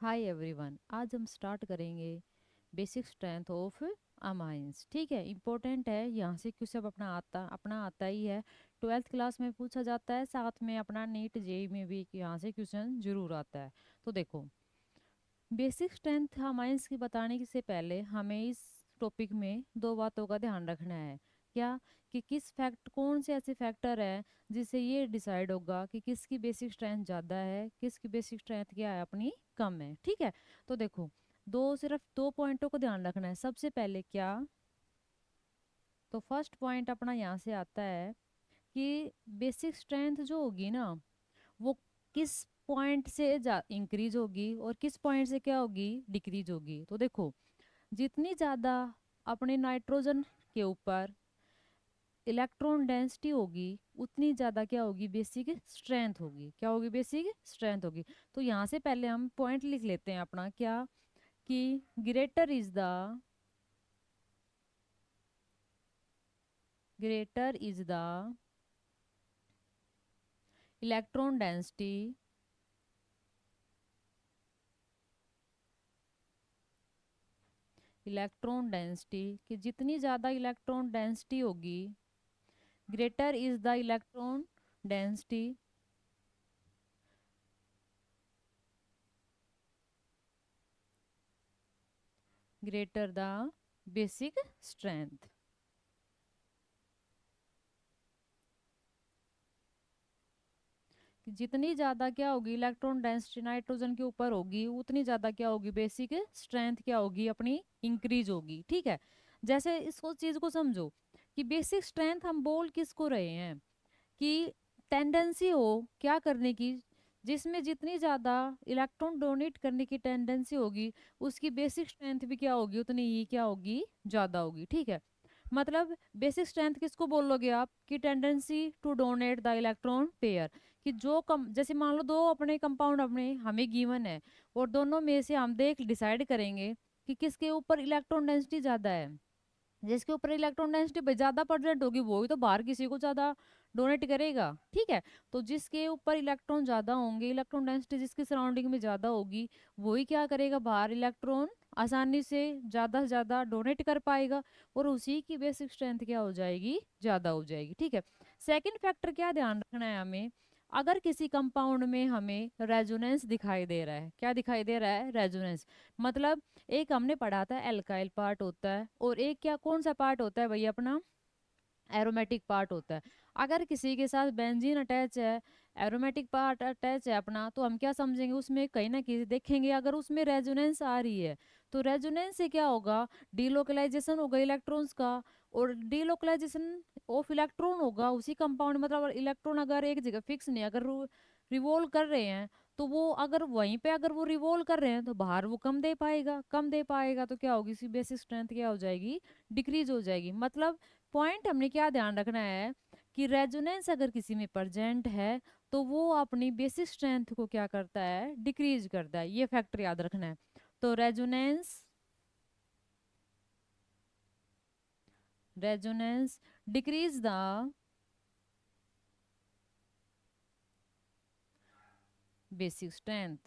Hi everyone, आज हम start करेंगे बेसिक स्ट्रेंथ ऑफ अमाइंस। ठीक है, इम्पोर्टेंट है, यहाँ से क्वेश्चन अपना आता ही है। 12th क्लास में पूछा जाता है, साथ में अपना नीट जेई में भी यहाँ से क्वेश्चन जरूर आता है। तो देखो, बेसिक स्ट्रेंथ अमाइंस की बताने से पहले हमें इस टॉपिक में दो बातों का ध्यान रखना है। क्या? कि किस फैक्ट कौन से ऐसे फैक्टर है जिससे ये डिसाइड होगा कि किसकी बेसिक स्ट्रेंथ ज़्यादा है, किसकी बेसिक स्ट्रेंथ क्या है अपनी कम है। ठीक है, तो देखो, सिर्फ दो पॉइंटों को ध्यान रखना है। सबसे पहले क्या, तो फर्स्ट पॉइंट अपना यहाँ से आता है कि बेसिक स्ट्रेंथ जो होगी ना, वो किस पॉइंट से इंक्रीज होगी और किस पॉइंट से क्या होगी, डिक्रीज होगी। तो देखो, जितनी ज़्यादा अपने नाइट्रोजन के ऊपर इलेक्ट्रॉन डेंसिटी होगी, उतनी ज़्यादा क्या होगी, बेसिक स्ट्रेंथ होगी। क्या होगी? बेसिक स्ट्रेंथ होगी। तो यहाँ से पहले हम पॉइंट लिख लेते हैं अपना, क्या कि greater is the electron density कि जितनी ज़्यादा इलेक्ट्रॉन डेंसिटी होगी, greater is the electron density greater the basic strength. कि जितनी ज़्यादा क्या होगी इलेक्ट्रॉन डेंसिटी नाइट्रोजन के ऊपर होगी, उतनी ज़्यादा क्या होगी, बेसिक स्ट्रेंथ क्या होगी अपनी, इंक्रीज होगी। ठीक है, जैसे इसको चीज़ को समझो कि बेसिक स्ट्रेंथ हम बोल किसको रहे हैं, कि टेंडेंसी हो क्या करने की, जिसमें जितनी ज़्यादा इलेक्ट्रॉन डोनेट करने की टेंडेंसी होगी, उसकी बेसिक स्ट्रेंथ भी क्या होगी, उतनी ही क्या होगी, ज़्यादा होगी। ठीक है, मतलब बेसिक स्ट्रेंथ किसको बोलोगे आप, कि tendency to donate the electron pair. कि जो कम, जैसे मान लो दो अपने कंपाउंड अपने हमें गिवन है, और दोनों में से हम देख डिसाइड करेंगे कि किसके ऊपर इलेक्ट्रॉन डेंसिटी ज़्यादा है। जिसके ऊपर इलेक्ट्रॉन डेंसिटी ज़्यादा परसेंट होगी, वो ही तो बाहर किसी को ज़्यादा डोनेट करेगा। ठीक है, तो जिसके ऊपर इलेक्ट्रॉन ज़्यादा होंगे, इलेक्ट्रॉन डेंसिटी जिसकी सराउंडिंग में ज़्यादा होगी, वही क्या करेगा, बाहर इलेक्ट्रॉन आसानी से ज़्यादा डोनेट कर पाएगा, और उसी की बेसिक स्ट्रेंथ क्या हो जाएगी, ज़्यादा हो जाएगी। ठीक है, सेकेंड फैक्टर क्या ध्यान रखना है हमें, अगर किसी कंपाउंड में हमें रेजोनेंस दिखाई दे रहा है, क्या दिखाई दे रहा है, रेजोनेंस। मतलब एक हमने पढ़ा था एल्काइल पार्ट होता है, और एक क्या कौन सा पार्ट होता है भाई, अपना एरोमेटिक पार्ट होता है। अगर किसी के साथ बेंजीन अटैच है, एरोमेटिक पार्ट अटैच है अपना, तो हम क्या समझेंगे, उसमें कहीं ना कहीं देखेंगे अगर उसमें रेजोनेंस आ रही है, तो रेजोनेंस से क्या होगा, डीलोकलाइजेशन होगा इलेक्ट्रॉन्स का, और डीलोकलाइजेशन ऑफ इलेक्ट्रॉन होगा उसी कंपाउंड। मतलब इलेक्ट्रॉन अगर एक जगह फिक्स नहीं, अगर रिवॉल्व कर रहे हैं, तो वो अगर वहीं पे अगर वो रिवॉल्व कर रहे हैं, तो बाहर वो कम दे पाएगा, तो क्या होगी, इसकी बेसिक स्ट्रेंथ क्या हो जाएगी, डिक्रीज हो जाएगी। मतलब पॉइंट हमने क्या ध्यान रखना है, कि रेजोनेंस अगर किसी में प्रेजेंट है, तो वो अपनी बेसिक स्ट्रेंथ को क्या करता है, डिक्रीज करता है। ये फैक्टर याद रखना है। तो resonance decrease the basic strength.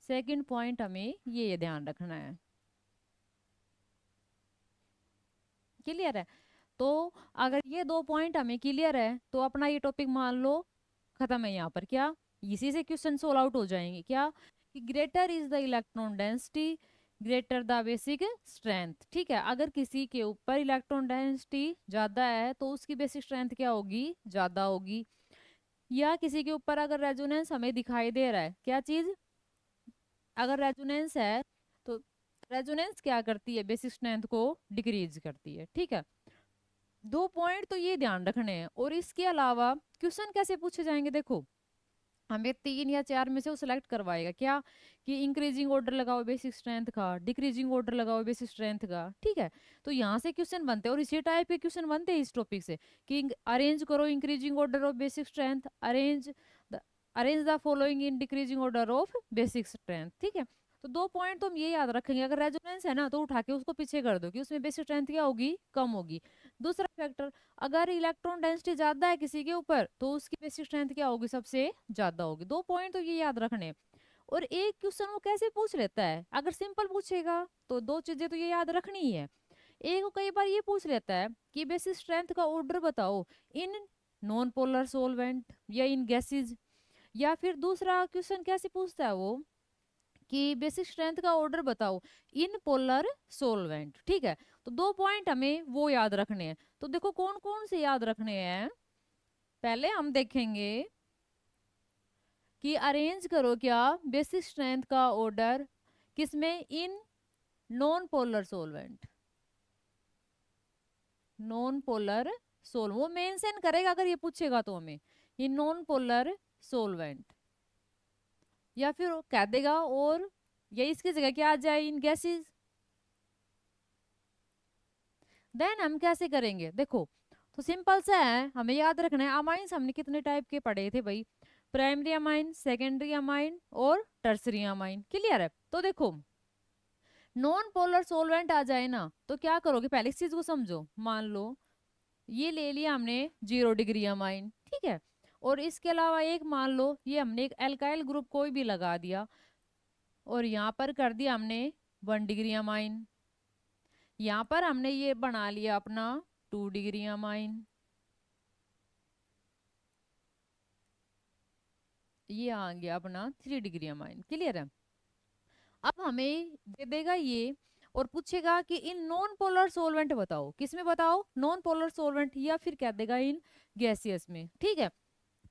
Second point हमें ये ध्यान रखना है। क्लियर है? तो अगर ये दो पॉइंट हमें क्लियर है, तो अपना ये टॉपिक मान लो खत्म है यहाँ पर। क्या? इसी से क्वेश्चन सोल्व आउट हो जाएंगे। क्या? कि greater is the electron density greater the basic strength. ठीक है, अगर किसी के ऊपर इलेक्ट्रॉन डेंसिटी ज्यादा है, तो उसकी बेसिक स्ट्रेंथ क्या होगी, ज्यादा होगी। या किसी के ऊपर अगर रेजोनेंस हमें दिखाई दे रहा है, क्या चीज, अगर रेजोनेंस है, तो रेजोनेंस क्या करती है, बेसिक स्ट्रेंथ को डिक्रीज करती है। ठीक है, दो पॉइंट तो ये ध्यान रखने हैं। और इसके अलावा क्वेश्चन कैसे पूछे जाएंगे, देखो, हमें तीन या चार में से वो सिलेक्ट करवाएगा। क्या? कि इंक्रीजिंग ऑर्डर लगाओ बेसिक स्ट्रेंथ का, डिक्रीजिंग ऑर्डर लगाओ बेसिक स्ट्रेंथ का। ठीक है, तो यहाँ से क्वेश्चन बनते हैं, और इसी टाइप के क्वेश्चन बनते हैं इस टॉपिक से, कि अरेंज करो increasing order of basic strength, the arrange the following in decreasing order of basic strength. ठीक है, तो दो पॉइंट तो हम ये याद रखेंगे, अगर रेजोनेंस है ना, तो उठा के उसको पीछे कर दो, कि उसमें बेसिक स्ट्रेंथ क्या होगी, कम होगी। दूसरा फैक्टर, अगर इलेक्ट्रॉन डेंसिटी ज्यादा है किसी के ऊपर, तो उसकी बेसिक स्ट्रेंथ क्या होगी, सबसे ज्यादा होगी। दो पॉइंट तो ये याद रखने। और एक क्वेश्चन वो कैसे पूछ लेता है, अगर सिंपल पूछेगा तो दो चीजें तो ये याद रखनी ही है। एक वो कई बार ये पूछ लेता है कि बेसिक स्ट्रेंथ का ऑर्डर बताओ इन नॉन पोलर सोलवेंट या इन गैसेज। या फिर दूसरा क्वेश्चन कैसे पूछता है वो कि बेसिक स्ट्रेंथ का ऑर्डर बताओ इन पोलर सोलवेंट। ठीक है, तो दो पॉइंट हमें वो याद रखने हैं। तो देखो कौन कौन से याद रखने हैं। पहले हम देखेंगे कि अरेंज करो क्या बेसिक स्ट्रेंथ का ऑर्डर किसमें, in non polar solvent. Non polar सोल वो मेंशन करेगा अगर ये पूछेगा तो हमें, ये नॉन पोलर सोलवेंट। या फिर वो कह देगा और या इसकी जगह क्या आ जाए, इन गैसेस। देन हम कैसे करेंगे, देखो तो सिंपल सा है, हमें याद रखना है अमाइंस हमने कितने टाइप के पढ़े थे भाई, प्राइमरी अमाइन, सेकेंडरी अमाइन और टर्सरी अमाइन। क्लियर है। तो देखो नॉन पोलर सोलवेंट आ जाए ना तो क्या करोगे, पहले इस चीज को समझो। मान लो ये ले लिया हमने 0 डिग्री अमाइन, ठीक है, और इसके अलावा एक मान लो ये हमने एक एल्काइल ग्रुप कोई भी लगा दिया और यहाँ पर कर दिया हमने 1 डिग्री अमाइन। यहाँ पर हमने ये बना लिया अपना 2 डिग्री अमाइन। ये आ गया अपना 3 डिग्री अमाइन। क्लियर है। अब हमें दे देगा ये और पूछेगा कि इन नॉन पोलर सोलवेंट बताओ, किसमें बताओ, नॉन पोलर सोलवेंट, या फिर कह देगा इन गैसियस में। ठीक है,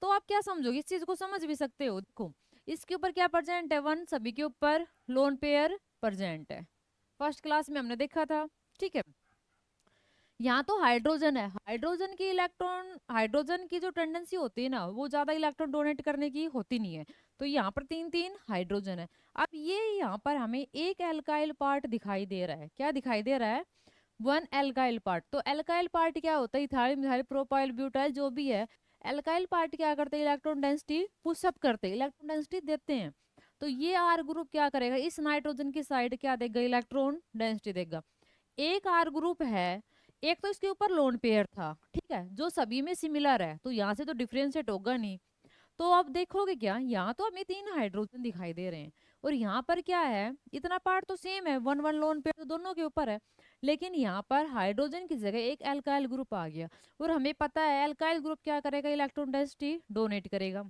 तो आप क्या समझोगे, इस चीज को समझ भी सकते हो। देखो इसके ऊपर क्या प्रेजेंट है, 1, सभी के ऊपर लोन पेयर प्रेजेंट है, फर्स्ट क्लास में हमने देखा था। ठीक है, यहाँ तो हाइड्रोजन है, हाइड्रोजन की इलेक्ट्रॉन, हाइड्रोजन की जो टेंडेंसी होती है ना वो ज्यादा इलेक्ट्रॉन डोनेट करने की होती नहीं है, तो यहाँ पर 3 3 हाइड्रोजन है। अब ये यहाँ पर हमें एक एल्काइल पार्ट दिखाई दे रहा है, क्या दिखाई दे रहा है, 1 एल्काइल पार्ट। तो एल्काइल पार्ट क्या होता है, इथाइल मिथाइल प्रोपाइल ब्यूटाइल जो भी है, एल्काइल पार्ट क्या करते हैं, इलेक्ट्रॉन डेंसिटी पुशअप करते हैं, इलेक्ट्रॉन डेंसिटी देते हैं। तो ये आर ग्रुप क्या करेगा, इस नाइट्रोजन की साइड क्या देगा, इलेक्ट्रॉन डेंसिटी देगा। एक आर ग्रुप है, एक तो इसके ऊपर लोन पेयर था, ठीक है, जो सभी में सिमिलर है, तो यहाँ से तो डिफरेंशिएट होगा नहीं। तो अब देखोगे क्या, यहाँ तो हमें 3 हाइड्रोजन दिखाई दे रहे हैं और यहाँ पर क्या है, इतना पार्ट तो सेम है, 1 1 लोन पेयर तो दोनों के ऊपर है, लेकिन यहाँ पर हाइड्रोजन की जगह एक एल्काइल ग्रुप आ गया और हमें पता है एल्काइल ग्रुप क्या करेगा, इलेक्ट्रॉन डेंसिटी डोनेट करेगा।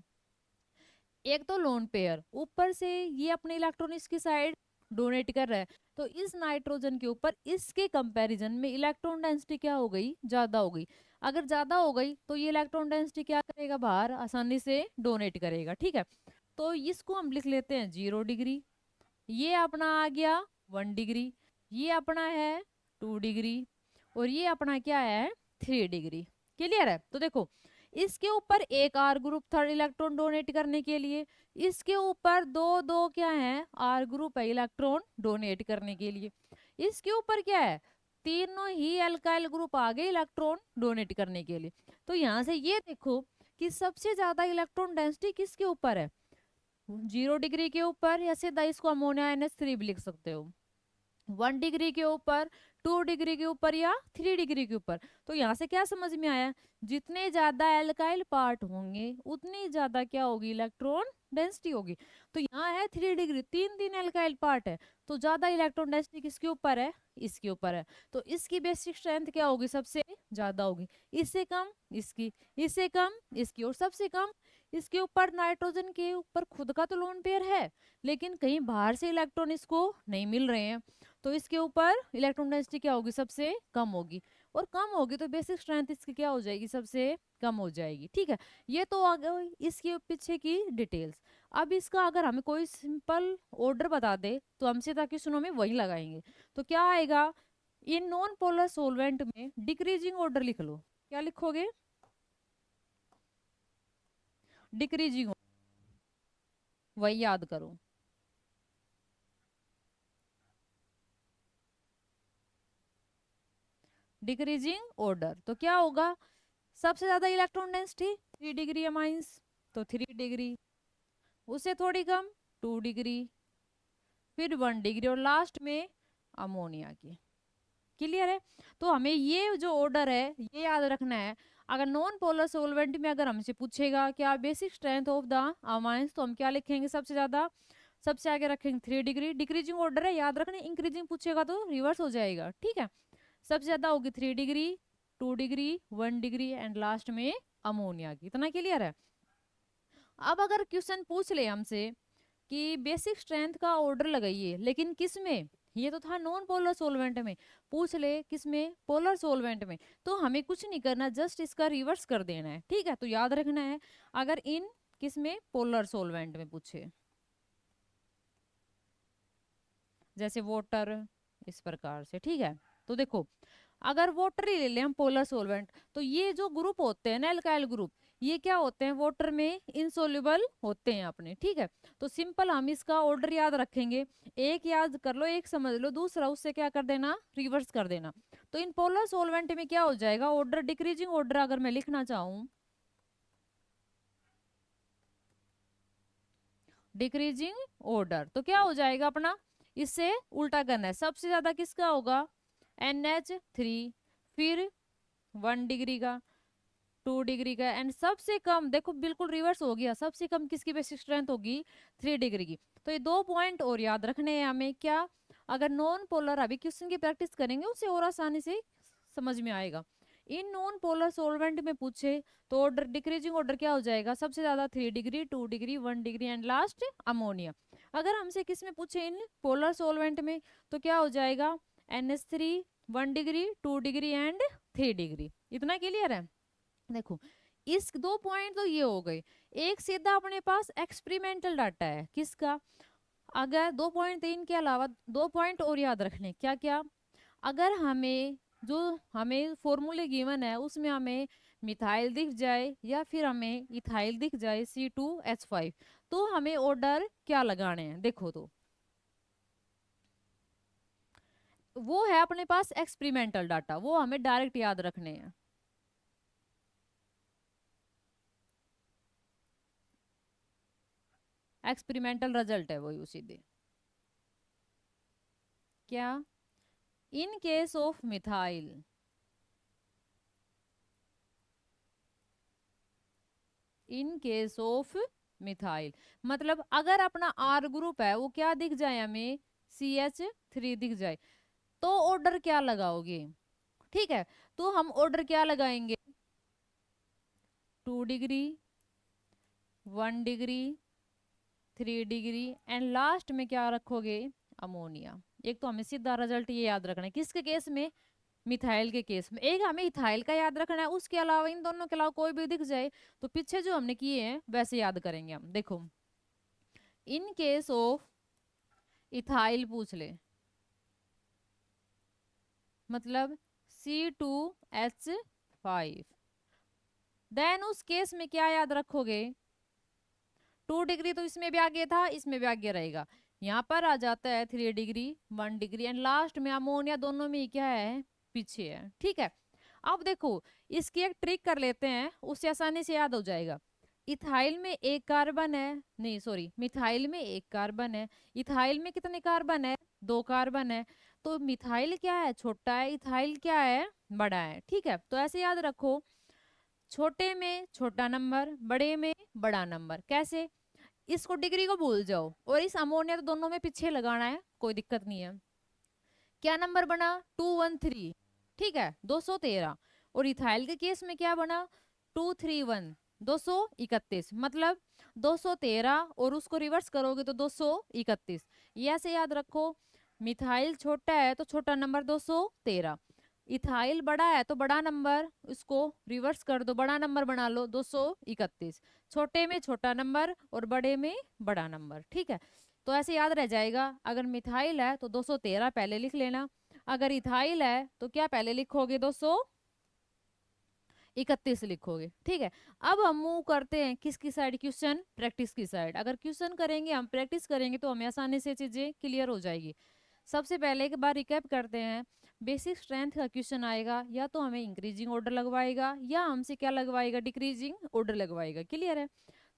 एक तो लोन पेयर, ऊपर से ये अपने इलेक्ट्रॉन इसकी साइड डोनेट कर रहा है, तो इस नाइट्रोजन के ऊपर इसके कंपैरिजन में इलेक्ट्रॉन डेंसिटी क्या हो गई, ज्यादा हो गई। अगर ज्यादा हो गई तो ये इलेक्ट्रॉन डेंसिटी क्या करेगा, बाहर आसानी से डोनेट करेगा। ठीक है, तो इसको हम लिख लेते हैं 0 डिग्री, ये अपना आ गया 1 डिग्री, ये अपना है 2 डिग्री और ये अपना क्या है 3 डिग्री। क्लियर है। तो देखो इसके ऊपर एक R group third electron donate करने के लिए, इसके ऊपर दो दो क्या है आर ग्रुप है इलेक्ट्रॉन डोनेट करने के लिए, इसके ऊपर क्या है, तीनों ही एल्काइल ग्रुप आ गए इलेक्ट्रॉन डोनेट करने के लिए। तो यहाँ से ये देखो कि सबसे ज्यादा इलेक्ट्रॉन डेंसिटी किसके ऊपर है, 0 डिग्री के ऊपर, या सीधा इसको अमोनिया NH3 भी लिख सकते हो, 1 डिग्री के ऊपर, 2 डिग्री के ऊपर या 3 डिग्री के ऊपर। तो यहाँ से क्या समझ में आया, जितने ज्यादा एल्काइल पार्ट होंगे उतनी ज्यादा क्या होगी, इलेक्ट्रॉन डेंसिटी होगी। तो यहाँ है 3 डिग्री, 3 3 एल्काइल पार्ट है, तो ज्यादा इलेक्ट्रॉन डेंसिटी किसके ऊपर है, इसके ऊपर है, तो इसकी बेसिक स्ट्रेंथ क्या होगी, सबसे ज्यादा होगी। इससे कम इसकी, इससे कम इसकी, और सबसे कम इसके ऊपर। नाइट्रोजन के ऊपर खुद का तो लोन पेयर है, लेकिन कहीं बाहर से इलेक्ट्रॉन इसको नहीं मिल रहे हैं, तो इसके ऊपर इलेक्ट्रॉन डेंसिटी क्या होगी, सबसे कम होगी, और कम होगी तो बेसिक स्ट्रेंथ इसकी क्या हो जाएगी, सबसे कम हो जाएगी। ठीक है, ये तो आ गई इसके पीछे की डिटेल्स। अब इसका अगर हमें कोई सिंपल ऑर्डर बता दे तो हम सीधा क्वेश्चनों में वही लगाएंगे। तो क्या आएगा, इन नॉन पोलर सोलवेंट में डिक्रीजिंग ऑर्डर लिख लो, क्या लिखोगे, डिक्रीजिंग, वही याद करो। डिक्रीजिंग ऑर्डर तो क्या होगा, सबसे ज्यादा इलेक्ट्रॉन डेंसिटी 3 डिग्री अमाइंस, तो 3 डिग्री, उससे थोड़ी कम 2 डिग्री, फिर 1 डिग्री और लास्ट में अमोनिया की। क्लियर है। तो हमें ये जो ऑर्डर है ये याद रखना है। अगर नॉन पोलर सोलवेंट में अगर हमसे पूछेगा क्या basic strength of the amines, तो हम क्या लिखेंगे, सबसे ज्यादा सबसे आगे रखेंगे 3 डिग्री, डिक्रीजिंग ऑर्डर है याद रखना, इंक्रीजिंग पूछेगा तो रिवर्स हो जाएगा, ठीक है। सबसे ज्यादा होगी 3 degree, 2 degree, 1 degree and last में अमोनिया की। इतना क्लियर है। अब अगर क्वेश्चन पूछ ले हमसे कि बेसिक स्ट्रेंथ का ऑर्डर लगाइए, लेकिन किस में, ये तो था नॉन पोलर सोलवेंट में, पूछ ले किस में, पोलर सोलवेंट में, तो हमें कुछ नहीं करना, जस्ट इसका रिवर्स कर देना है, ठीक है। तो याद रखना है, अगर इन किस में, पोलर सोलवेंट में पूछे, जैसे वाटर, इस प्रकार से, ठीक है। तो देखो अगर वाटर ही ले लें हम पोलर सोलवेंट, तो ये जो ग्रुप होते हैं ना एल्काइल ग्रुप, ये क्या होते हैं, वाटर में इनसोल्युबल होते हैं अपने, ठीक है। तो सिंपल हम इसका ऑर्डर याद रखेंगे, एक याद कर लो, एक समझ लो, दूसरा उससे क्या कर देना, रिवर्स कर देना। तो इन पोलर सोलवेंट में क्या हो जाएगा, ऑर्डर डिक्रीजिंग ऑर्डर अगर मैं लिखना चाहूं, डिक्रीजिंग ऑर्डर, तो क्या हो जाएगा अपना, इससे उल्टा करना है, सबसे ज्यादा किसका होगा, NH3, फिर 1 डिग्री का, 2 डिग्री का, एंड सबसे कम, देखो बिल्कुल रिवर्स हो गया, सबसे कम किसकी बेसिक स्ट्रेंथ होगी, 3 डिग्री की। तो ये 2 पॉइंट और याद रखने हैं हमें, क्या, अगर नॉन पोलर, अभी क्वेश्चन की प्रैक्टिस करेंगे उससे और आसानी से समझ में आएगा। इन नॉन पोलर सोलवेंट में पूछे तो ऑर्डर डिक्रीजिंग ऑर्डर क्या हो जाएगा, सबसे ज्यादा 3 degree, 2 degree, 1 degree and last ammonia. अगर हमसे किस में पूछे, इन पोलर सोलवेंट में, तो क्या हो जाएगा, NH3, 1 degree, 2 degree and 3 degree. इतना क्लियर है। देखो इस 2 पॉइंट तो ये हो गए, एक सीधा अपने पास एक्सपेरिमेंटल डाटा है किसका, अगर 2.3 के अलावा 2 पॉइंट और याद रखने, क्या क्या, अगर हमें जो हमें फॉर्मूले गिवन है उसमें हमें मिथाइल दिख जाए या फिर हमें इथाइल दिख जाए, C2H5, तो हमें ऑर्डर क्या लगाने हैं, देखो तो वो है अपने पास एक्सपेरिमेंटल डाटा, वो हमें डायरेक्ट याद रखने हैं। एक्सपेरिमेंटल रिजल्ट है वही सीधे, क्या, in case of methyl, in case of methyl, मतलब अगर अपना R ग्रुप है वो क्या दिख जाए हमें, CH3 दिख जाए, तो ऑर्डर क्या लगाओगे, ठीक है। तो हम ऑर्डर क्या लगाएंगे, 2 degree, 1 degree, 3 degree and last में क्या रखोगे, अमोनिया। एक तो हमें सीधा रिजल्ट ये याद रखना है, किसके केस में, मिथाइल के केस में। एक हमें इथाइल का याद रखना है, उसके अलावा इन दोनों के अलावा कोई भी दिख जाए तो पीछे जो हमने किए हैं वैसे याद करेंगे हम। देखो इन केस ऑफ इथाइल पूछ ले, मतलब C2H5, देन उस केस में क्या याद रखोगे, 2 डिग्री तो इसमें भी आगे था, इसमें भी आगे रहेगा, यहाँ पर आ जाता है 3 डिग्री, 1 डिग्री एंड लास्ट में अमोनिया, दोनों में क्या है, पीछे है, ठीक है। अब देखो इसकी एक ट्रिक कर लेते हैं, उससे आसानी से याद हो जाएगा। इथाइल में एक कार्बन है, नहीं सॉरी, मिथाइल में एक कार्बन है, इथाइल में कितने कार्बन है, 2 कार्बन है। तो मिथाइल क्या है, छोटा है, इथाइल क्या है, बड़ा है, ठीक है। तो ऐसे याद रखो, छोटे में छोटा नंबर, बड़े में बड़ा नंबर। कैसे, इसको डिग्री को भूल जाओ और इस अमोनिया तो दोनों में पीछे लगाना है, कोई दिक्कत नहीं है। क्या नंबर बना, 213, ठीक है, 213। और इथाइल के केस में क्या बना, 231, 231, मतलब 213 और उसको रिवर्स करोगे तो 231। ये ऐसे याद रखो, मिथाइल छोटा है तो छोटा नंबर 213, इथाइल बड़ा है तो बड़ा नंबर, इसको रिवर्स कर दो, बड़ा नंबर बना लो 231। छोटे में छोटा नंबर और बड़े में बड़ा नंबर, ठीक है। तो ऐसे याद रह जाएगा, अगर मिथाइल है तो 213 पहले लिख लेना, अगर इथाइल है तो क्या पहले लिखोगे, 231 लिखोगे, ठीक है। अब हम मूव करते हैं किसकी साइड, क्वेश्चन प्रैक्टिस की साइड। अगर क्वेश्चन करेंगे, हम प्रैक्टिस करेंगे तो हमें आसानी से चीजें क्लियर हो जाएगी। सबसे पहले एक बार रिकैप करते हैं, बेसिक स्ट्रेंथ का क्वेश्चन आएगा, या तो हमें इंक्रीजिंग ऑर्डर लगवाएगा या हमसे क्या लगवाएगा, डिक्रीजिंग ऑर्डर लगवाएगा, क्लियर है।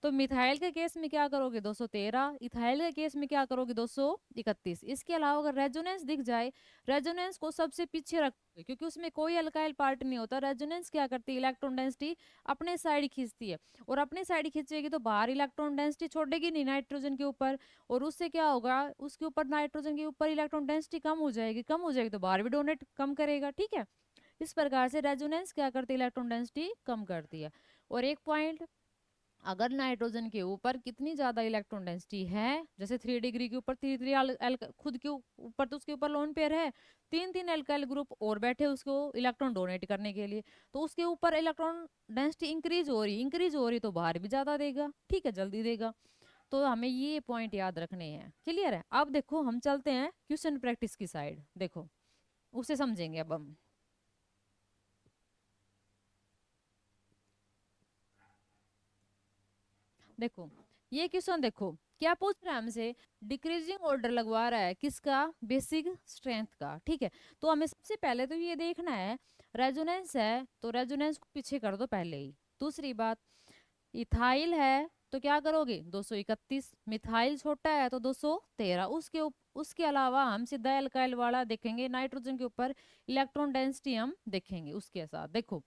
तो मिथाइल के केस में क्या करोगे 213, इथाइल के केस में क्या करोगे 231। इसके अलावा अगर रेजोनेंस दिख जाए, रेजोनेंस को सबसे पीछे रखोगे क्योंकि उसमें कोई अल्काइल पार्ट नहीं होता। रेजोनेंस क्या करती है, इलेक्ट्रॉन डेंसिटी अपने साइड खींचती है, और अपने साइड खींचेगी तो बाहर इलेक्ट्रॉन डेंसिटी छोड़ेगी नहीं नाइट्रोजन के ऊपर, और उससे क्या होगा, उसके ऊपर नाइट्रोजन के ऊपर इलेक्ट्रॉन डेंसिटी कम हो जाएगी, कम हो जाएगी तो बाहर भी डोनेट कम करेगा। ठीक है, इस प्रकार से रेजोनेंस क्या करती है, इलेक्ट्रॉन डेंसिटी कम करती है। और एक पॉइंट, अगर नाइट्रोजन के ऊपर कितनी ज्यादा इलेक्ट्रॉन डेंसिटी है, जैसे 3 डिग्री के ऊपर 3 खुद के ऊपर तो उसके ऊपर लोन पेयर है, 3 एल्काइल ग्रुप और बैठे उसको इलेक्ट्रॉन डोनेट करने के लिए, तो उसके ऊपर इलेक्ट्रॉन डेंसिटी इंक्रीज हो रही तो बाहर भी ज्यादा देगा। ठीक है, जल्दी देगा। तो हमें ये पॉइंट याद रखने हैं। क्लियर है? अब देखो हम चलते हैं क्वेश्चन प्रैक्टिस की साइड, देखो उसे समझेंगे अब हम। देखो ये क्वेश्चन देखो क्या पूछ रहा है हमसे, डिक्रीजिंग ऑर्डर लगवा रहा है किसका, बेसिक स्ट्रेंथ का। ठीक है, तो हमें सबसे पहले तो ये देखना है, रेजोनेंस है तो रेजोनेंस को पीछे कर दो पहले ही। दूसरी बात, इथाइल है तो क्या करोगे 231, मिथाइल छोटा है तो 213। उसके अलावा हम सीधा एल्काइल वाला देखेंगे, नाइट्रोजन के ऊपर इलेक्ट्रॉन डेंसिटी हम देखेंगे उसके साथ। देखो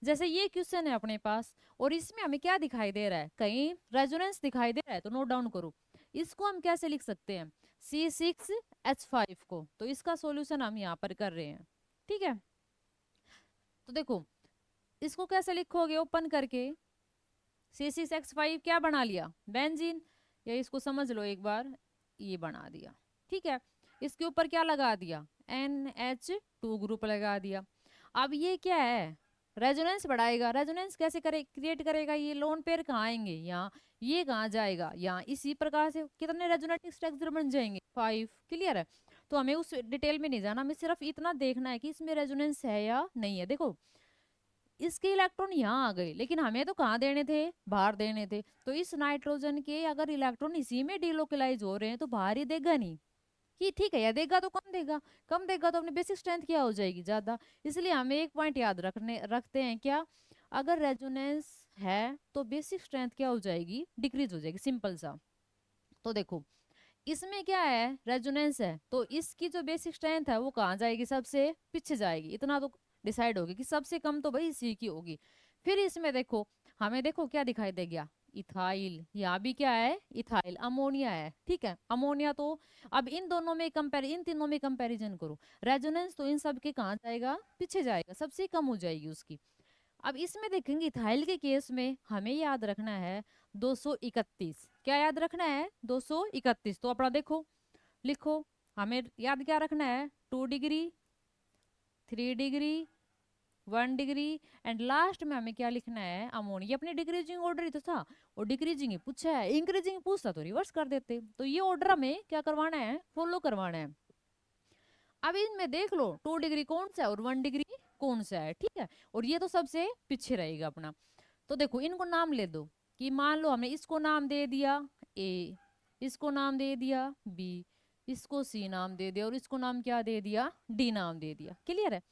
जैसे ये क्वेश्चन है अपने पास, और इसमें हमें क्या दिखाई दे रहा है, कहीं रेजोनेंस दिखाई दे रहा है तो नोट डाउन करो। इसको हम कैसे लिख सकते हैं, C6H5 को, तो इसका सॉल्यूशन हम यहाँ पर कर रहे हैं। ठीक है, तो देखो इसको कैसे लिखोगे, ओपन करके C6H5 क्या बना लिया, बेंजीन, या इसको समझ लो एक बार, ये बना दिया। ठीक है, इसके ऊपर क्या लगा दिया, NH2 ग्रुप लगा दिया। अब ये क्या है, रेजोनेंस बढ़ाएगा। रेजोनेंस कैसे करे, क्रिएट करेगा, ये लोन पेयर कहाँ आएंगे, यहाँ, ये कहाँ जाएगा, यहाँ। इसी प्रकार से कितने रेजोनेटिक स्ट्रक्चर बन जाएंगे, 5। क्लियर है? तो हमें उस डिटेल में नहीं जाना, हमें सिर्फ इतना देखना है कि इसमें रेजोनेंस है या नहीं है। देखो इसके इलेक्ट्रॉन यहाँ आ गए, लेकिन हमें तो कहाँ देने थे, बाहर देने थे। तो इस नाइट्रोजन के अगर इलेक्ट्रॉन इसी में डिलोकलाइज हो रहे हैं तो बाहर ही देगा नहीं, कि ठीक है, या देगा तो कम देगा, कम देगा तो अपनी बेसिक स्ट्रेंथ क्या हो जाएगी, ज्यादा। इसलिए हमें एक पॉइंट याद रखते हैं क्या, अगर रेजोनेंस है तो बेसिक स्ट्रेंथ क्या हो जाएगी, डिक्रीज हो जाएगी, सिंपल सा। तो देखो इसमें क्या है, रेजोनेंस है तो इसकी जो बेसिक स्ट्रेंथ है वो कहाँ जाएगी, सबसे पीछे जाएगी। इतना तो डिसाइड होगी कि सबसे कम तो भाई सी की होगी। फिर इसमें देखो, हमें देखो क्या दिखाई दे गया, इथाइल, यहाँ भी क्या है, इथाइल, अमोनिया है। ठीक है, अमोनिया तो अब इन तीनों में कंपैरिजन करो, रेजोनेंस तो इन सब के कहाँ जाएगा, पीछे जाएगा, सबसे कम हो जाएगी उसकी। अब इसमें देखेंगे इथाइल के केस में हमें याद रखना है 231। क्या याद रखना है, 231। तो अपना देखो लिखो, हमें याद क्या रखना है, 2 degree, 3 degree, 1 degree, and last में हमें क्या लिखना है, अमोनिया। अपने डिक्रीजिंग ऑर्डर ही तो था, और डिक्रीजिंग ही पूछा है, इंक्रीजिंग पूछता तो रिवर्स कर देते। तो ये ऑर्डर हमें क्या करवाना है, फॉलो करवाना है। अब इनमें देख लो 2 डिग्री कौन सा है और 1 डिग्री कौन सा है। ठीक है, और ये तो सबसे पीछे रहेगा अपना। तो देखो इनको नाम ले दो, कि मान लो हमने इसको नाम दे दिया ए, इसको नाम दे दिया बी, इसको सी नाम दे दिया, और इसको नाम क्या दे दिया, डी नाम दे दिया। क्लियर है?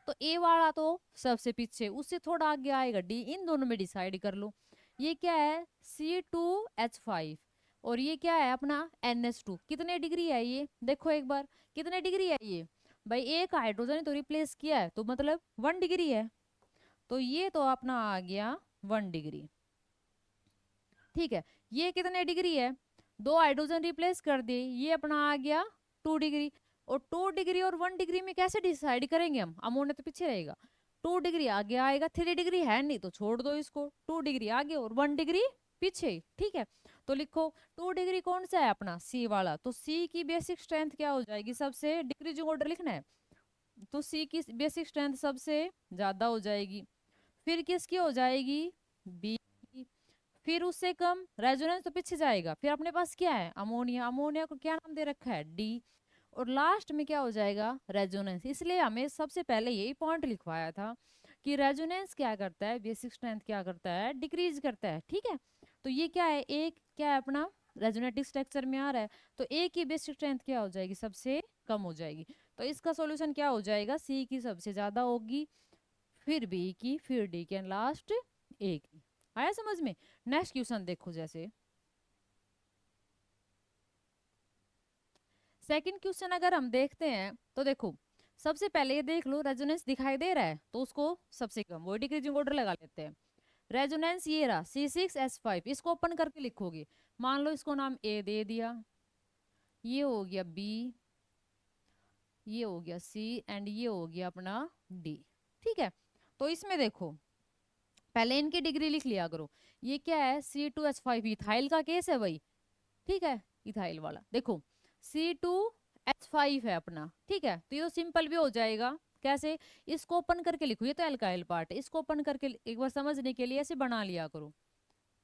तो ए वाला तो सबसे पीछे, उससे थोड़ा आगे आएगा डी, इन दोनों में डिसाइड कर लो। ये क्या है, C2H5, और ये क्या है अपना NH2। कितने डिग्री है ये, देखो एक बार कितने डिग्री है ये, भाई एक हाइड्रोजन तो रिप्लेस किया है तो मतलब 1 डिग्री है, तो ये तो अपना आ गया 1 डिग्री। ठीक है, ये कितने डिग्री है, 2 हाइड्रोजन रिप्लेस कर दिए, ये अपना आ गया 2 डिग्री। और 2 डिग्री और 1 डिग्री में कैसे डिसाइड करेंगे हम, अमोनिया तो पीछे रहेगा, 2 डिग्री आगे आएगा, 3 डिग्री है नहीं तो छोड़ दो इसको, 2 डिग्री आगे और 1 डिग्री पीछे। ठीक है, तो लिखो 2 डिग्री कौन सा है अपना, सी वाला, तो सी की बेसिक स्ट्रेंथ क्या हो जाएगी, सबसे डिक्रीजिंग ऑर्डर लिखना है, तो सी की बेसिक स्ट्रेंथ सबसे ज्यादा हो जाएगी। फिर किसकी हो जाएगी, बी की। फिर उससे कम, रेजोनेंस तो पीछे जाएगा, फिर अपने पास क्या है, अमोनिया, अमोनिया को क्या नाम दे रखा है, डी। और लास्ट में क्या हो जाएगा, रेजोनेंस। इसलिए हमें सबसे पहले यही पॉइंट लिखवाया था कि रेजोनेंस क्या करता है, बेसिक स्ट्रेंथ क्या करता है, डिक्रीज करता है। ठीक है, तो ये क्या है, एक क्या है अपना रेजोनेटिक स्ट्रक्चर में आ रहा है, तो ए की बेसिक स्ट्रेंथ क्या हो जाएगी, सबसे कम हो जाएगी। तो इसका सॉल्यूशन क्या हो जाएगा, सी की सबसे ज्यादा होगी, फिर बी की, फिर डी की, एंड लास्ट ए की। आया समझ में? नेक्स्ट क्वेश्चन देखो, जैसे सेकंड क्वेश्चन अगर हम देखते हैं तो देखो, सबसे पहले ये देख लो, रेजोनेंस दिखाई दे रहा है तो उसको सबसे कम वो डिक्रीजिंग ऑर्डर लगा लेते हैं। रेजोनेंस ये रहा C6H5, इसको ओपन करके लिखोगे, मान लो इसको नाम ए दे दिया, ये हो गया बी, ये हो गया सी, एंड ये हो गया अपना डी। ठीक है, तो इसमें देखो पहले इनकी डिग्री लिख लिया करो। ये क्या है, C2H5, इथाइल का केस है भाई। ठीक है, इथाइल वाला देखो C2H5 है अपना। ठीक है, तो ये तो सिंपल भी हो जाएगा। कैसे, इसको ओपन करके लिखो, ये तो एल्काइल पार्ट है, इसको ओपन करके एक बार समझने के लिए ऐसे बना लिया करो।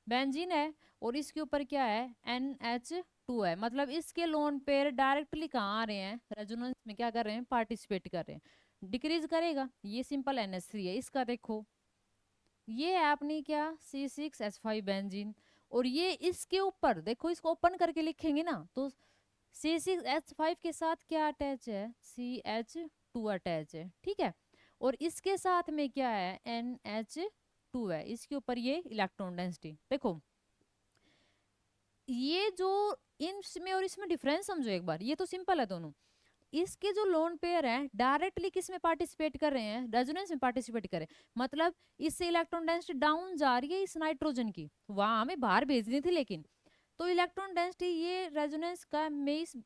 बेंजीन है और इसके ऊपर क्या है, NH2 है, मतलब इसके लोन पेयर डायरेक्टली कहाँ आ रहे हैं, रेजोनेंस में क्या कर रहे हैं, पार्टिसिपेट कर रहे हैं, डिक्रीज करेगा। ये सिंपल NH3 है, इसका देखो ये है अपनी क्या, C6H5 बेंजीन, और ये इसके ऊपर देखो, इसको ओपन करके लिखेंगे ना तो C6H5 के साथ क्या अटैच है, CH2 अटैच है। ठीक है, और इसके साथ में क्या है, NH2 है, इसके ऊपर ये इलेक्ट्रॉन डेंसिटी देखो। ये जो इसमें और इसमें डिफरेंस समझो एक बार, ये तो सिंपल है दोनों। इसके जो लोन पेयर हैं डायरेक्टली किस में पार्टिसिपेट कर रहे हैं, रेजोनेंस में पार्टिसिपेट कर रहे हैं, मतलब इससे इलेक्ट्रॉन डेंसिटी डाउन जा रही है इस नाइट्रोजन की, वहां हमें बाहर भेजनी थी लेकिन, तो इलेक्ट्रॉन डेंसिटी ये रेजोनेंस का में इस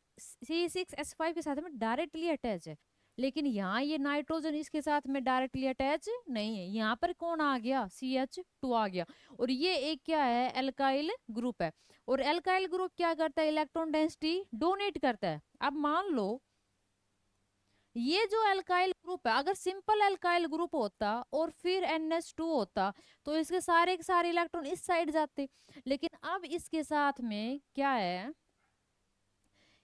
C6H5 के साथ में डायरेक्टली अटैच है, लेकिन यहाँ ये नाइट्रोजन इसके साथ में डायरेक्टली अटैच नहीं है। यहाँ पर कौन आ गया, CH2 आ गया, और ये एक क्या है, एल्काइल ग्रुप है, और एल्काइल ग्रुप क्या करता है, इलेक्ट्रॉन डेंसिटी डोनेट करता है। अब मान लो ये जो एल्काइल ग्रुप है, अगर सिंपल एल्काइल ग्रुप होता और फिर NH2 होता तो इसके सारे के सारे इलेक्ट्रॉन इस साइड जाते, लेकिन अब इसके साथ में क्या है,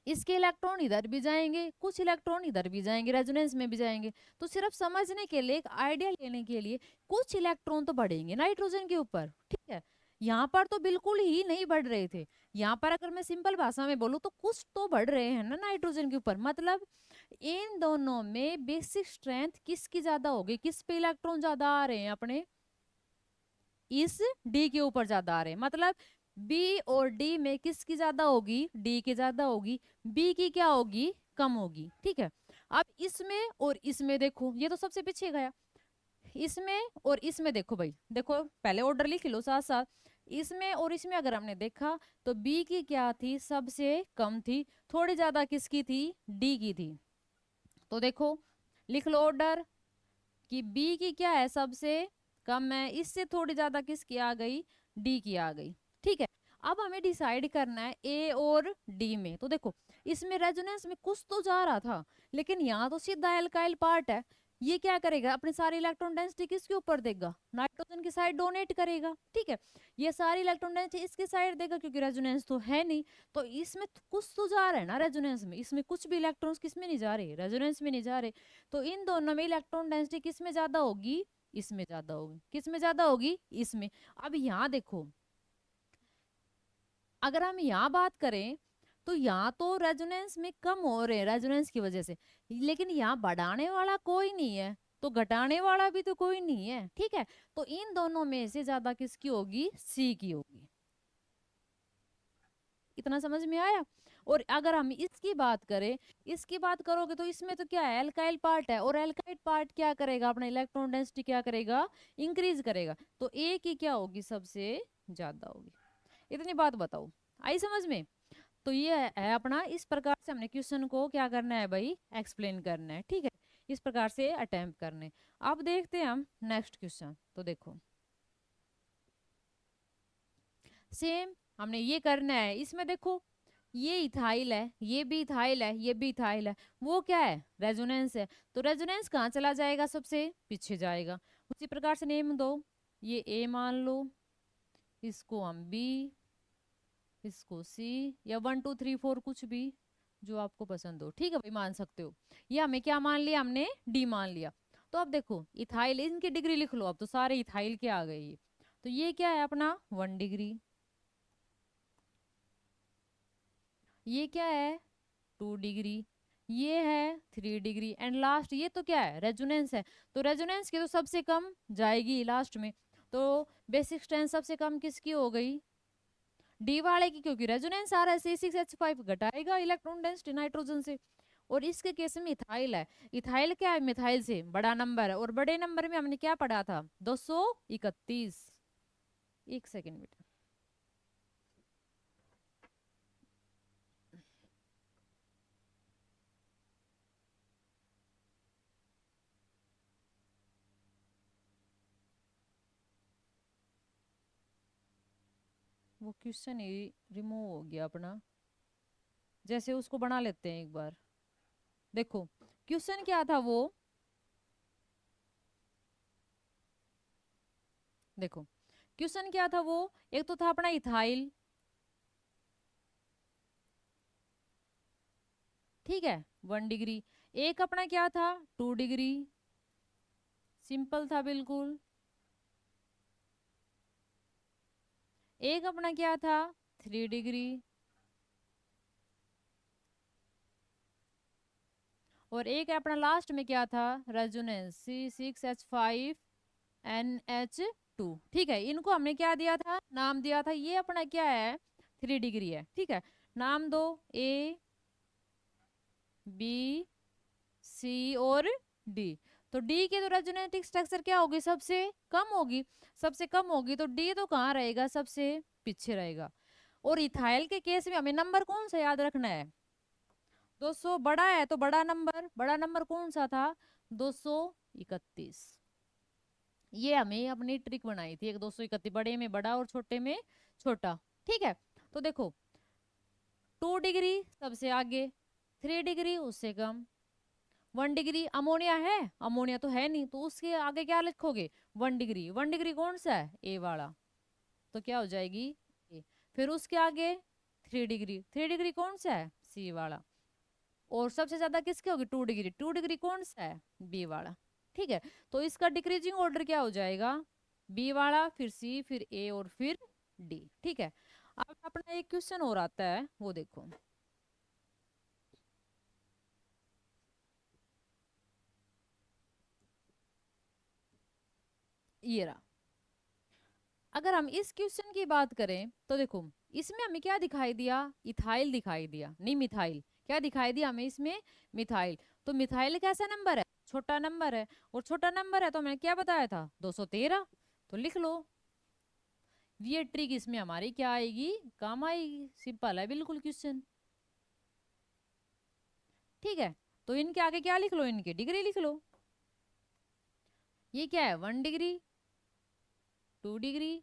इसके इलेक्ट्रॉन इधर भी जाएंगे, कुछ इलेक्ट्रॉन इधर भी जाएंगे, रेजोनेंस में भी जाएंगे। तो सिर्फ समझने के लिए, एक आइडिया लेने के लिए, कुछ इलेक्ट्रॉन तो बढ़ेंगे नाइट्रोजन के ऊपर। ठीक है, यहाँ पर तो बिल्कुल ही नहीं बढ़ रहे थे, यहाँ पर अगर मैं सिंपल भाषा में बोलूँ तो कुछ तो बढ़ रहे हैं ना नाइट्रोजन के ऊपर, मतलब इन दोनों में बेसिक स्ट्रेंथ किसकी ज्यादा होगी, किस पे इलेक्ट्रॉन ज्यादा आ रहे हैं अपने, इस डी के ऊपर ज्यादा आ रहे हैं, मतलब बी और डी में किसकी ज्यादा होगी, डी की ज्यादा होगी, बी की क्या होगी, कम होगी। ठीक है, अब इसमें और इसमें देखो, ये तो सबसे पीछे गया, इसमें और इसमें देखो भाई, देखो पहले ऑर्डर लिख लो साथ साथ, इसमें और इसमें अगर हमने देखा तो बी की क्या थी, सबसे कम थी, थोड़ी ज्यादा किसकी थी, डी की थी। तो देखो लिख लो ऑर्डर कि बी की क्या है, सबसे कम है, इससे थोड़ी ज्यादा किसकी आ गई, डी की आ गई। ठीक है, अब हमें डिसाइड करना है ए और डी में। तो देखो इसमें रेजोनेंस में कुछ तो जा रहा था, लेकिन यहाँ तो सीधा एल्काइल पार्ट है, ये क्या करेगा, अपने सारे इलेक्ट्रॉन डेंसिटी किसके ऊपर देगा, नाइट्रोजन की साइड डोनेट करेगा। ठीक है, ये सारी इलेक्ट्रॉन डेंसिटी इसके साइड देगा, क्योंकि रेजोनेंस तो है नहीं, तो इसमें कुछ तो जा रहा है ना रेजोनेंस में, इसमें कुछ भी इलेक्ट्रॉन्स किस में नहीं जा रहे, रेजोनेंस में नहीं जा रहे, तो इन दोनों में इलेक्ट्रॉन डेंसिटी किस में ज्यादा होगी, इसमें ज्यादा होगी, किस में ज्यादा होगी, इसमें। अब यहाँ देखो, अगर हम यहाँ बात करें तो यहाँ तो रेजोनेंस में कम हो रहे हैं रेजोनेंस की वजह से, लेकिन यहाँ बढ़ाने वाला कोई नहीं है, तो घटाने वाला भी तो कोई नहीं है। ठीक है, तो इन दोनों में से ज्यादा किसकी होगी, सी की होगी। इतना समझ में आया? और अगर हम इसकी बात करें, इसकी बात करोगे तो इसमें तो क्या है, एल्काइल पार्ट है, और एल्काइल पार्ट क्या करेगा, अपना इलेक्ट्रॉन डेंसिटी क्या करेगा, इंक्रीज करेगा, तो ए की क्या होगी, सबसे ज्यादा होगी। इतनी बात बताओ, आई समझ में? तो ये है अपना, इस प्रकार से हमने क्वेश्चन को क्या करना है भाई, एक्सप्लेन करना है। ठीक है, इस प्रकार से अटेम्प्ट करने। अब देखते हैं हम नेक्स्ट क्वेश्चन। तो देखो सेम हमने ये करना है, इसमें देखो ये इथाइल है, ये भी इथाइल है, ये भी इथाइल है, वो क्या है, रेजोनेंस है, तो रेजोनेंस कहाँ चला जाएगा, सबसे पीछे जाएगा। उसी प्रकार से नेम दो, ये ए मान लो, इसको हम बी, इसको सी, या 1 2 3 4 कुछ भी जो आपको पसंद हो। ठीक है भाई, मान सकते हो। ये हमें क्या मान लिया, हमने डी मान लिया। तो अब देखो इथाइल, इनकी डिग्री लिख लो, अब तो सारे इथाइल के आ गए ये। तो ये क्या है अपना 1 डिग्री, ये क्या है 2 डिग्री, ये है 3 डिग्री, एंड लास्ट ये तो क्या है, रेजोनेंस है, तो रेजोनेंस की तो सबसे कम जाएगी लास्ट में, तो बेसिक स्ट्रेंथ सबसे कम किसकी हो गई, डी वाले की, क्योंकि रेजोनेंस आ रहा है, C6H5 घटाएगा इलेक्ट्रॉन डेंसिटी नाइट्रोजन से। और इसके केस में इथाइल है, इथाइल क्या है, मिथाइल से बड़ा नंबर है, और बड़े नंबर में हमने क्या पढ़ा था, 231। एक सेकेंड बेटा, वो क्वेश्चन ही रिमूव हो गया अपना, जैसे उसको बना लेते हैं एक बार। देखो क्वेश्चन क्या था वो, देखो क्वेश्चन क्या था वो, एक तो था अपना इथाइल, ठीक है, 1 डिग्री। एक अपना क्या था, 2 डिग्री, सिंपल था बिल्कुल। एक अपना क्या था, 3 डिग्री। और एक अपना लास्ट में क्या था, रेजोनेंस C6H5NH2, ठीक है। इनको हमने क्या दिया था, नाम दिया था, ये अपना क्या है, 3 डिग्री है, ठीक है। नाम दो, A B C और D। तो डी की तो रेजोनेटिक स्ट्रक्चर क्या होगी, सबसे कम होगी, सबसे कम होगी, तो डी तो कहाँ रहेगा, सबसे पीछे रहेगा। और इथाइल के केस में हमें नंबर कौन सा याद रखना है, 200, बड़ा है तो बड़ा नंबर, बड़ा नंबर कौन सा था, 231। ये हमें अपनी ट्रिक बनाई थी, एक 231, बड़े में बड़ा और छोटे में छोटा, ठीक है। तो देखो 2 डिग्री सबसे आगे, 3 डिग्री उससे कम, 1 डिग्री अमोनिया है, अमोनिया तो है नहीं, तो उसके आगे क्या लिखोगे, 1 डिग्री, 1 डिग्री कौन सा है, ए वाला, तो क्या हो जाएगी ए। फिर उसके आगे 3 डिग्री, 3 डिग्री कौन सा है, सी वाला। और सबसे ज्यादा किसकी होगी, 2 डिग्री, 2 डिग्री कौन सा है, बी वाला, ठीक है। तो इसका डिक्रीजिंग ऑर्डर क्या हो जाएगा, बी वाला, फिर सी, फिर ए और फिर डी, ठीक है। अब अपना एक क्वेश्चन और आता है, वो देखो, ये रहा। अगर हम इस क्वेश्चन की बात करें तो देखो, इसमें हमें क्या दिखाई दिया, इथाइल दिखाई दिया, नहीं मिथाइल, क्या दिखाई दिया हमें इसमें, मिथाइल। तो मिथाइल कैसा नंबर है, छोटा नंबर है, और छोटा नंबर है तो मैंने क्या बताया था, 213, तो लिख लो। ये ट्रिक इसमें हमारी क्या आएगी, काम आएगी, सिंपल है बिल्कुल क्वेश्चन, ठीक है। तो इनके आगे क्या लिख लो, इनके डिग्री लिख लो। ये क्या है, 1 डिग्री, 2 डिग्री,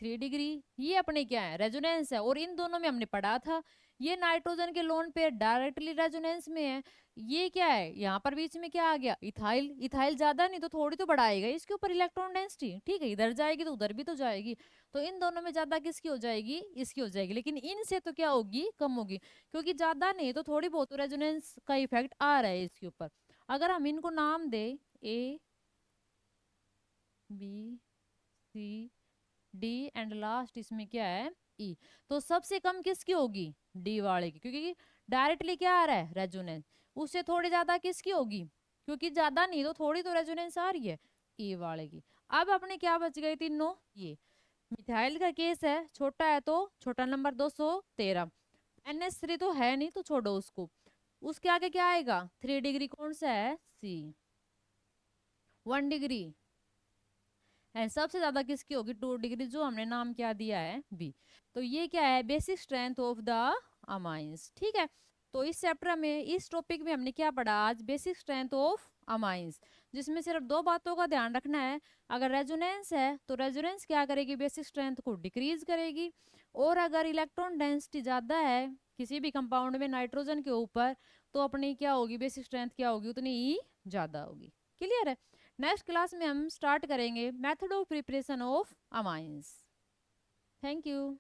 3 डिग्री, ये अपने क्या है, रेजोनेंस है। और इन दोनों में हमने पढ़ा था, ये नाइट्रोजन के लोन पेयर डायरेक्टली रेजोनेंस में है। ये क्या है, यहाँ पर बीच में क्या आ गया, इथाइल, इथाइल ज्यादा नहीं तो थोड़ी तो बढ़ाएगा इसके ऊपर इलेक्ट्रॉन डेंसिटी, ठीक है, इधर जाएगी तो उधर भी तो जाएगी। तो इन दोनों में ज्यादा किसकी हो जाएगी, इसकी हो जाएगी, लेकिन इनसे तो क्या होगी, कम होगी, क्योंकि ज्यादा नहीं तो थोड़ी बहुत रेजोनेंस का इफेक्ट आ रहा है इसके ऊपर। अगर हम इनको नाम दे, A B C D and last इसमें क्या है, ई, तो सबसे कम किसकी होगी, डी वाले की, क्योंकि डायरेक्टली क्या आ रहा है, रेजोनेंस। उससे थोड़ी ज्यादा किसकी होगी, क्योंकि ज्यादा नहीं तो थोड़ी तो रेजोनेंस आ रही है, ई वाले की। अब अपने क्या बच गए तीनों, ये मिथाइल का केस है, छोटा है तो छोटा नंबर 213, NH3 तो है नहीं तो छोड़ो उसको। उसके आगे क्या आएगा, 3 डिग्री कौन सा है, सी, 1 डिग्री, है सबसे ज्यादा किसकी होगी, 2 डिग्री, जो हमने नाम क्या दिया है, बी। तो ये क्या है, basic strength of the amines, ठीक है। तो इस चैप्टर में, इस टॉपिक में हमने क्या पढ़ा आज, बेसिक स्ट्रेंथ ऑफ अमाइंस, जिसमें सिर्फ दो बातों का ध्यान रखना है। अगर रेजोनेंस है तो रेजोनेंस क्या करेगी, बेसिक स्ट्रेंथ को डिक्रीज करेगी। और अगर इलेक्ट्रॉन डेंसिटी ज्यादा है किसी भी कंपाउंड में नाइट्रोजन के ऊपर, तो अपनी क्या होगी, बेसिक स्ट्रेंथ क्या होगी, उतनी ही ज्यादा होगी। क्लियर है। नेक्स्ट क्लास में हम स्टार्ट करेंगे method of preparation of amines. Thank you.